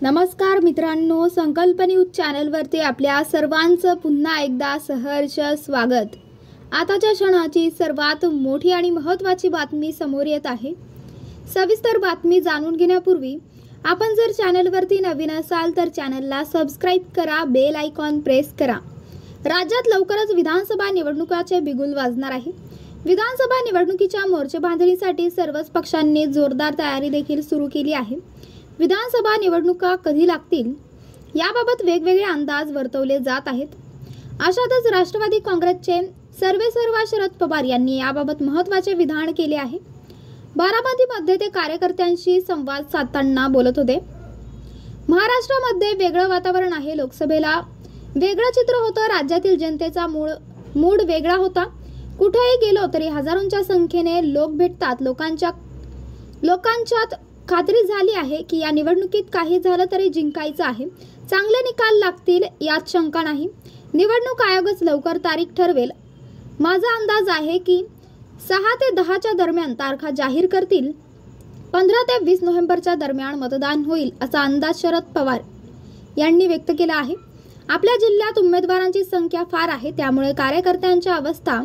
नमस्कार मित्रांनो, संकल्प न्यूज चॅनलवरती आपल्या सर्वांचं पुन्हा एकदा सहर्ष स्वागत। आताच्या क्षणाची सर्वात मोठी आणि महत्त्वाची बातमी समोर येत आहे। सविस्तर बातमी जाणून घेण्यापूर्वी आपण जर चॅनलवरती नवीन असाल तर चॅनलला सबस्क्राइब करा, बेल आयकॉन प्रेस करा। राज्यात लवकरच विधानसभा निवडणुकाचे बिगुल वाजणार आहे। विधानसभा निवडणुकीच्या मोर्चेबांधणीसाठी सर्वच पक्षांनी जोरदार तयारी देखील सुरू केली आहे। विधानसभा निवडणुका कधी लागतील याबाबत वेगवेगळे अंदाज वर्तवले जात आहेत। अशातच राष्ट्रवादी काँग्रेसचे सर्वेसर्वा शरद पवार यांनी याबाबत महत्त्वाचे विधान केले आहे। बारामतीमध्ये ते कार्यकर्त्यांशी संवाद साधताना बोलत होते। महाराष्ट्रामध्ये वेगळं वातावरण आहे, लोकसभेला वेगळं चित्र होतं, राज्यातील जनतेचा मूड वेगळा होता। कुठेही गेलो तरी हजारोंच्या संख्येने लोक भेटतात। लोकांच्यात खात्री झाली आहे की या निवडणुकीत काही झालं तरी जिंकायचं आहे, चांगले निकाल लागतील यात शंका नाही। निवडणूक आयोगच लवकर तारीख ठरवेल। माझा अंदाज आहे की 6 ते 10च्या दरम्यान तारखा जाहीर करतील। 15 ते 20 नोव्हेंबरच्या दरम्यान मतदान होईल असा अंदाज शरद पवार यांनी व्यक्त केला आहे। आपल्या जिल्ह्यात उमेदवारांची संख्या फार आहे, त्यामुळे कार्यकर्त्यांची अवस्था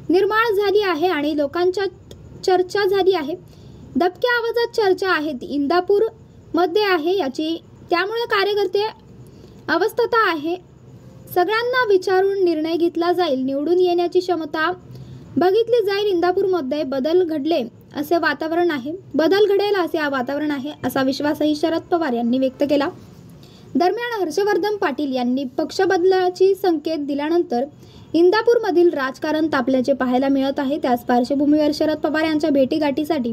निर्माण झाली आहे आणि लोकांच्यात चर्चा झाली आहे। दबक्या आवाजात चर्चा आहे ती इंदापूर मध्ये आहे याची, त्यामुळे कार्यकर्ते अवस्था आहे। सगळ्यांना विचारून निर्णय घेतला जाईल, निवडून येण्याची क्षमता बघितली जाईल। इंदापूरमध्ये बदल घडेल असे वातावरण आहे असा विश्वासही शरद पवार यांनी व्यक्त केला। दरम्यान हर्षवर्धन पाटील यांनी पक्ष बदलाची संकेत दिल्यानंतर इंदापूरमधील राजकारण तापल्याचे पाहायला मिळत आहे। त्याच पार्श्वभूमीवर शरद पवार यांच्या भेटीगाठीसाठी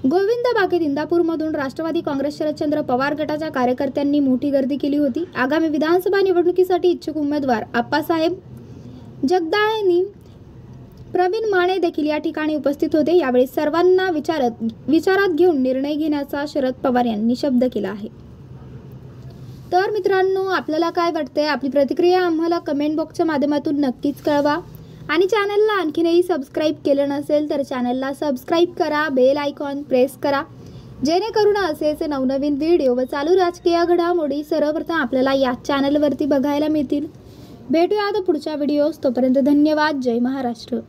गोविंद बागेत इंदापूरमधून राष्ट्रवादी काँग्रेस शरदचंद्र पवार गटाच्या कार्यकर्त्यांनी मोठी गर्दी केली होती। आगामी विधानसभा निवडणुकीसाठी इच्छुक उमेदवार आप्पासाहेब जगदाळेंनी प्रवीण माने देखील या ठिकाणी उपस्थित होते। यावेळी सर्वांना विचारात घेऊन निर्णय घेण्याचा शरद पवार यांनी शब्द केला आहे। तर मित्रांनो, आपल्याला काय वाटते? आपली प्रतिक्रिया आम्हाला कमेंट बॉक्सच्या माध्यमातून नक्कीच कळवा आणि चॅनलला आणखीनही सबस्क्राइब केलं नसेल तर चॅनलला सबस्क्राइब करा, बेल आयकॉन प्रेस करा, जेणेकरून असेच नवनवीन व्हिडिओ व चालू राजकीय घडामोडी सर्वप्रथम आपल्याला या चॅनलवरती बघायला मिळतील। भेटूया आता पुढच्या व्हिडिओज, तोपर्यंत धन्यवाद। जय महाराष्ट्र।